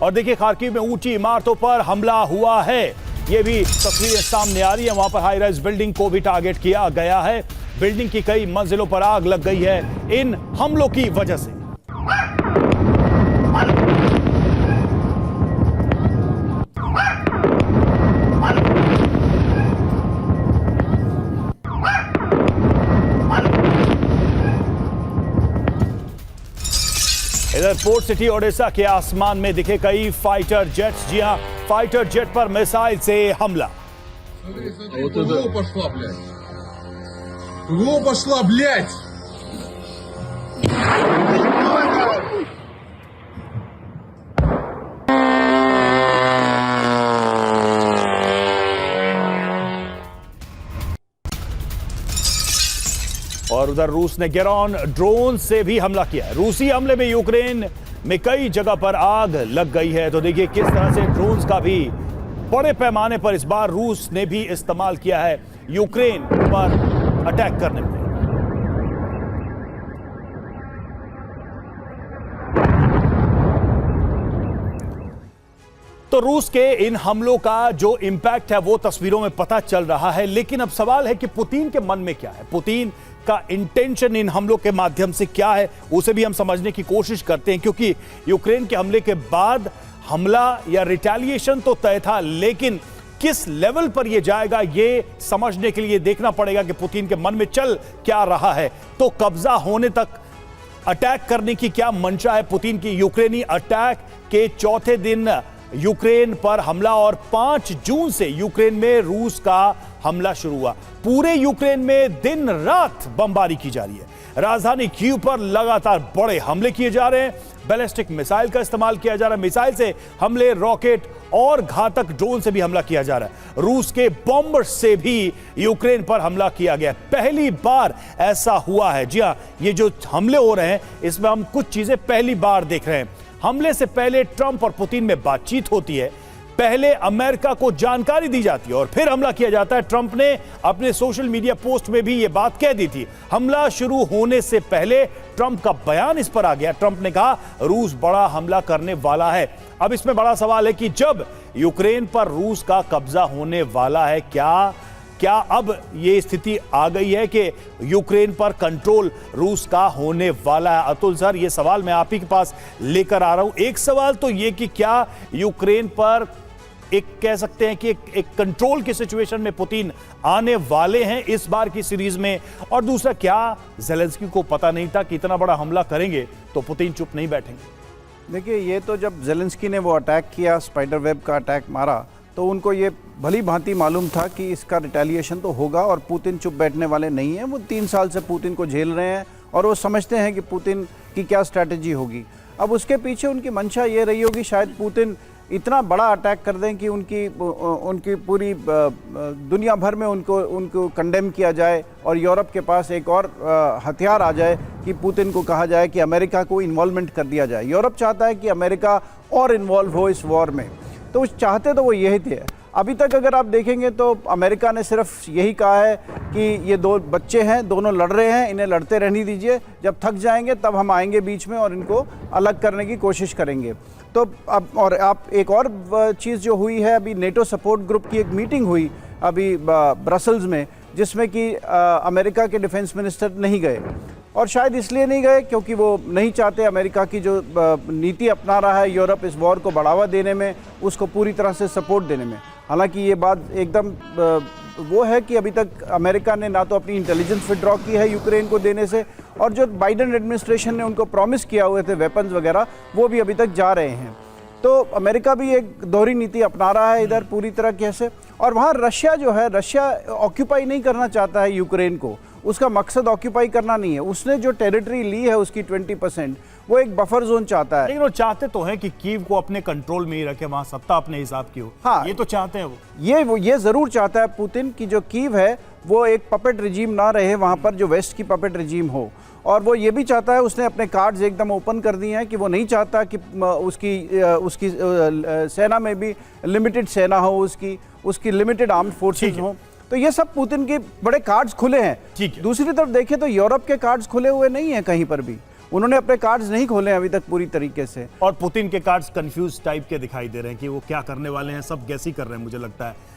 और देखिए खार्किव में ऊंची इमारतों पर हमला हुआ है, ये भी तस्वीरें सामने आ रही है। वहां पर हाई राइज बिल्डिंग को भी टारगेट किया गया है। बिल्डिंग की कई मंजिलों पर आग लग गई है इन हमलों की वजह से। इधर पोर्ट सिटी ओडिशा के आसमान में दिखे कई फाइटर जेट्स। जी हां, फाइटर जेट पर मिसाइल से हमला। Во пошла, блядь! और उधर रूस ने गेरॉन ड्रोन से भी हमला किया है। रूसी हमले में यूक्रेन में कई जगह पर आग लग गई है। तो देखिए किस तरह से ड्रोन्स का भी बड़े पैमाने पर इस बार रूस ने भी इस्तेमाल किया है यूक्रेन पर अटैक करने में। तो रूस के इन हमलों का जो इंपैक्ट है वो तस्वीरों में पता चल रहा है, लेकिन अब सवाल है कि पुतिन के मन में क्या है, पुतिन का इंटेंशन इन हमलों के माध्यम से क्या है, उसे भी हम समझने की कोशिश करते हैं। क्योंकि यूक्रेन के हमले के बाद हमला या रिटेलिएशन तो तय था, लेकिन किस लेवल पर यह जाएगा ये समझने के लिए देखना पड़ेगा कि पुतिन के मन में चल क्या रहा है। तो कब्जा होने तक अटैक करने की क्या मंशा है पुतिन की। यूक्रेनी अटैक के चौथे दिन यूक्रेन पर हमला और 5 जून से यूक्रेन में रूस का हमला शुरू हुआ। पूरे यूक्रेन में दिन रात बमबारी की जा रही है। राजधानी कीव पर लगातार बड़े हमले किए जा रहे हैं। बैलिस्टिक मिसाइल का इस्तेमाल किया जा रहा है। मिसाइल से हमले, रॉकेट और घातक ड्रोन से भी हमला किया जा रहा है। रूस के बॉम्बर से भी यूक्रेन पर हमला किया गया। पहली बार ऐसा हुआ है। जी हां, ये जो हमले हो रहे हैं इसमें हम कुछ चीजें पहली बार देख रहे हैं। हमले से पहले ट्रंप और पुतिन में बातचीत होती है, पहले अमेरिका को जानकारी दी जाती है और फिर हमला किया जाता है। ट्रंप ने अपने सोशल मीडिया पोस्ट में भी यह बात कह दी थी। हमला शुरू होने से पहले ट्रंप का बयान इस पर आ गया। ट्रंप ने कहा रूस बड़ा हमला करने वाला है। अब इसमें बड़ा सवाल है कि जब यूक्रेन पर रूस का कब्जा होने वाला है, क्या अब ये स्थिति आ गई है कि यूक्रेन पर कंट्रोल रूस का होने वाला है? अतुल सर, ये सवाल मैं आप ही के पास लेकर आ रहा हूं। एक सवाल तो ये कि क्या यूक्रेन पर एक कह सकते हैं कि एक कंट्रोल की सिचुएशन में पुतिन आने वाले हैं इस बार की सीरीज में, और दूसरा क्या ज़ेलेंस्की को पता नहीं था कि इतना बड़ा हमला करेंगे तो पुतिन चुप नहीं बैठेंगे? देखिए, ये तो जब ज़ेलेंस्की ने वो अटैक किया, स्पाइडर वेब का अटैक मारा, तो उनको ये भली भांति मालूम था कि इसका रिटेलिएशन तो होगा और पुतिन चुप बैठने वाले नहीं हैं। वो 3 साल से पुतिन को झेल रहे हैं और वो समझते हैं कि पुतिन की क्या स्ट्रैटेजी होगी। अब उसके पीछे उनकी मंशा ये रही होगी, शायद पुतिन इतना बड़ा अटैक कर दें कि उनकी पूरी दुनिया भर में उनको कंडेम किया जाए और यूरोप के पास एक और हथियार आ जाए कि पुतिन को कहा जाए कि अमेरिका को इन्वॉल्वमेंट कर दिया जाए। यूरोप चाहता है कि अमेरिका और इन्वॉल्व हो इस वॉर में, तो चाहते तो वो यही थे। अभी तक अगर आप देखेंगे तो अमेरिका ने सिर्फ यही कहा है कि ये 2 बच्चे हैं, दोनों लड़ रहे हैं, इन्हें लड़ते रहने दीजिए, जब थक जाएंगे तब हम आएंगे बीच में और इनको अलग करने की कोशिश करेंगे। तो अब और आप एक और चीज़ जो हुई है, अभी नेटो सपोर्ट ग्रुप की एक मीटिंग हुई अभी ब्रसल्स में, जिसमें कि अमेरिका के डिफेंस मिनिस्टर नहीं गए, और शायद इसलिए नहीं गए क्योंकि वो नहीं चाहते अमेरिका की जो नीति अपना रहा है यूरोप इस वॉर को बढ़ावा देने में, उसको पूरी तरह से सपोर्ट देने में। हालांकि ये बात एकदम वो है कि अभी तक अमेरिका ने ना तो अपनी इंटेलिजेंस विड्रॉ की है यूक्रेन को देने से, और जो बाइडेन एडमिनिस्ट्रेशन ने उनको प्रॉमिस किया हुए थे वेपन्स वगैरह, वो भी अभी तक जा रहे हैं। तो अमेरिका भी एक दोहरी नीति अपना रहा है इधर पूरी तरह कैसे। और वहाँ रशिया जो है, रशिया ऑक्यूपाई नहीं करना चाहता है यूक्रेन को, उसका मकसद ऑक्यूपाई करना नहीं है। उसने जो टेरिटरी ली है उसकी 20%, वो एक बफर जोन चाहता है। लेकिन वो चाहते तो हैं कि कीव को अपने कंट्रोल में ही रखे, वहां सत्ता अपने हिसाब की हो। हाँ, ये तो चाहते हैं वो ये जरूर चाहता है पुतिन की जो कीव है वो एक पपेट रिजीम ना रहे वहां पर, जो वेस्ट की पपेट रिजीम हो। और वो ये भी चाहता है, उसने अपने कार्ड्स एकदम ओपन कर दिए हैं कि वो नहीं चाहता कि उसकी सेना में भी लिमिटेड सेना हो, उसकी लिमिटेड आर्म्ड फोर्सेस हो। तो ये सब पुतिन के बड़े कार्ड्स खुले हैं। दूसरी तरफ देखें तो यूरोप के कार्ड्स खुले हुए नहीं हैं कहीं पर भी। उन्होंने अपने कार्ड्स नहीं खोले अभी तक पूरी तरीके से। और पुतिन के कार्ड्स कंफ्यूज टाइप के दिखाई दे रहे हैं कि वो क्या करने वाले हैं, सब गैस ही कर रहे हैं मुझे लगता है।